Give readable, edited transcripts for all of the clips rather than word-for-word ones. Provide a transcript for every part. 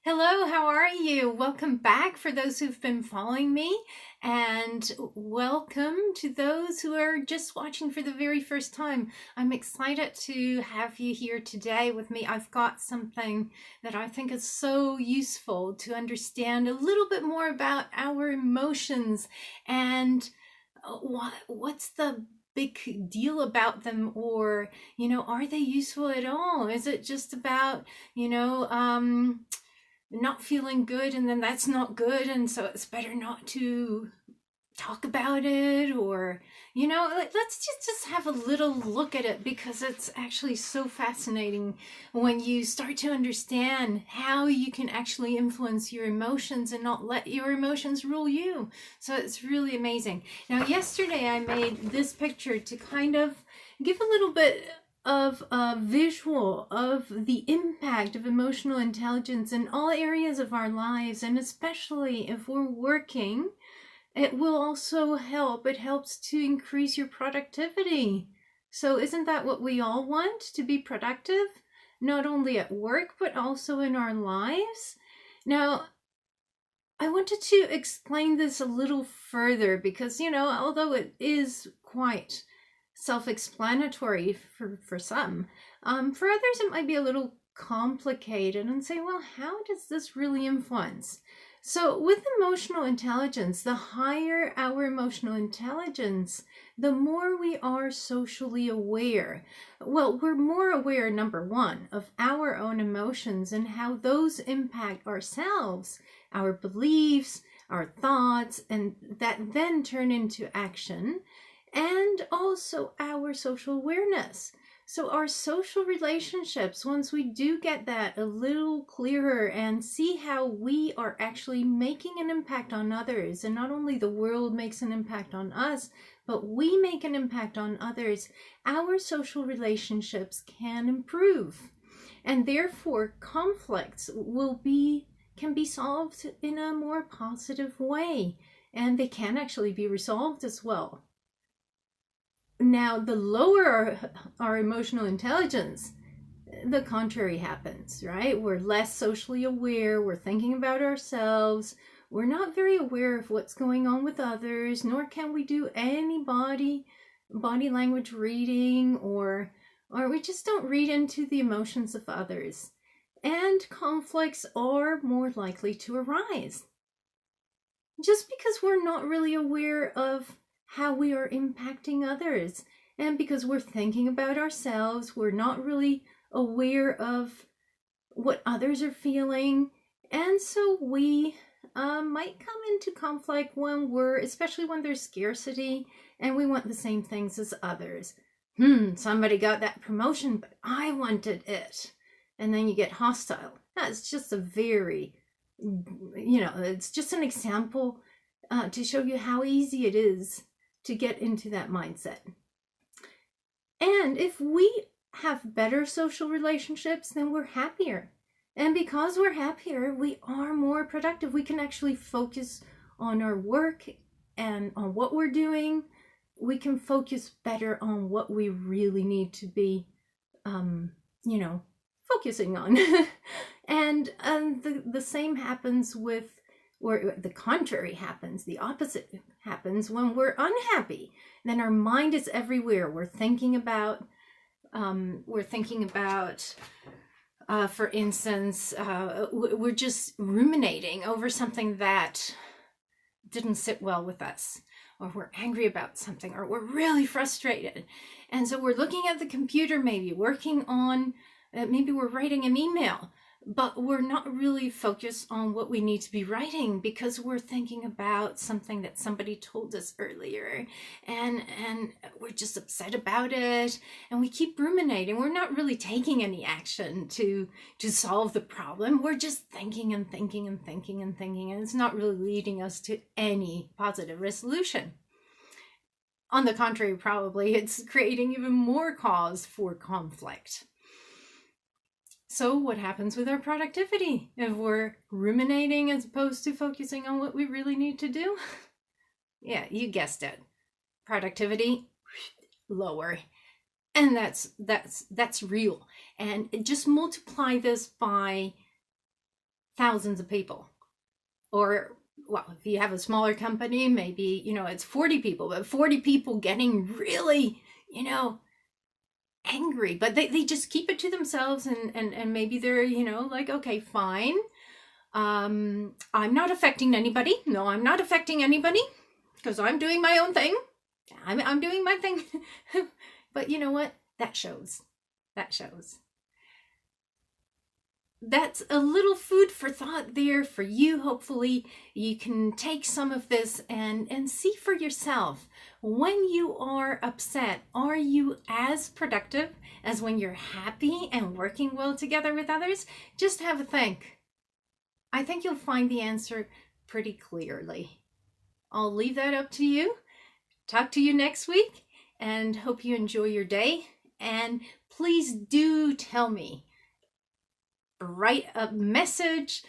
Hello, how are you? Welcome back for those who've been following me, and welcome to those who are just watching for the very first time. I'm excited to have you here today with me. I've got something that I think is so useful to understand a little bit more about our emotions and what's the big deal about them, or are they useful at all? Is it just about not feeling good, and then that's not good, and so it's better not to talk about it? Or let's just have a little look at it, because it's actually so fascinating when you start to understand how you can actually influence your emotions and not let your emotions rule you. So it's really amazing. Now, yesterday I made this picture to kind of give a little bit of a visual of the impact of emotional intelligence in all areas of our lives, and especially if we're working. It will also help. It helps to increase your productivity. So isn't that what we all want? To be productive, not only at work, but also in our lives? Now, I wanted to explain this a little further because, although it is quite self-explanatory for some, for others it might be a little complicated and say, well, how does this really influence? So with emotional intelligence, the higher our emotional intelligence, the more we are socially aware. Well, we're more aware, number one, of our own emotions and how those impact ourselves, our beliefs, our thoughts, and that then turn into action, and also our social awareness. So our social relationships, once we do get that a little clearer and see how we are actually making an impact on others, and not only the world makes an impact on us, but we make an impact on others, our social relationships can improve. And therefore conflicts can be solved in a more positive way, and they can actually be resolved as well. Now, the lower our emotional intelligence, the contrary happens, right? We're less socially aware. We're thinking about ourselves. We're not very aware of what's going on with others, nor can we do any body language reading, or we just don't read into the emotions of others. And conflicts are more likely to arise just because we're not really aware of how we are impacting others. And because we're thinking about ourselves, we're not really aware of what others are feeling. And so we might come into conflict especially when there's scarcity and we want the same things as others. Somebody got that promotion, but I wanted it. And then you get hostile. That's just a very, it's just an example to show you how easy it is to get into that mindset. And if we have better social relationships, then we're happier. And because we're happier, we are more productive. We can actually focus on our work and on what we're doing. We can focus better on what we really need to be, focusing on. And the same happens or the contrary happens, the opposite happens when we're unhappy. Then our mind is everywhere. We're thinking about, for instance, we're just ruminating over something that didn't sit well with us, or we're angry about something, or we're really frustrated. And so we're looking at the computer, maybe working on, maybe we're writing an email, but we're not really focused on what we need to be writing because we're thinking about something that somebody told us earlier, and we're just upset about it, and we keep ruminating. We're not really taking any action to solve the problem. We're just thinking and thinking and thinking and thinking, and it's not really leading us to any positive resolution. On the contrary, probably it's creating even more cause for conflict. So what happens with our productivity if we're ruminating as opposed to focusing on what we really need to do? Yeah, you guessed it. Productivity lower. And that's real. And just multiply this by thousands of people. Or, well, if you have a smaller company, maybe, it's 40 people, but 40 people getting really, angry, but they just keep it to themselves, and maybe they're, like, okay, fine. I'm not affecting anybody. No, I'm not affecting anybody because I'm doing my own thing. I'm doing my thing. But you know what? That shows. That shows. That's a little food for thought there for you. Hopefully you can take some of this and see for yourself. When you are upset, are you as productive as when you're happy and working well together with others? Just have a think. I think you'll find the answer pretty clearly. I'll leave that up to you. Talk to you next week and hope you enjoy your day. And please do tell me. Write a message,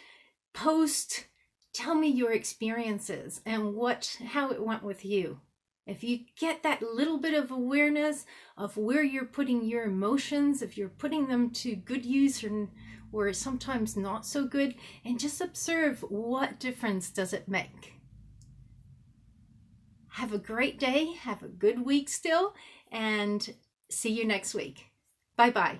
post, tell me your experiences and how it went with you. If you get that little bit of awareness of where you're putting your emotions, if you're putting them to good use or sometimes not so good, and just observe what difference does it make. Have a great day, have a good week still, and see you next week. Bye-bye.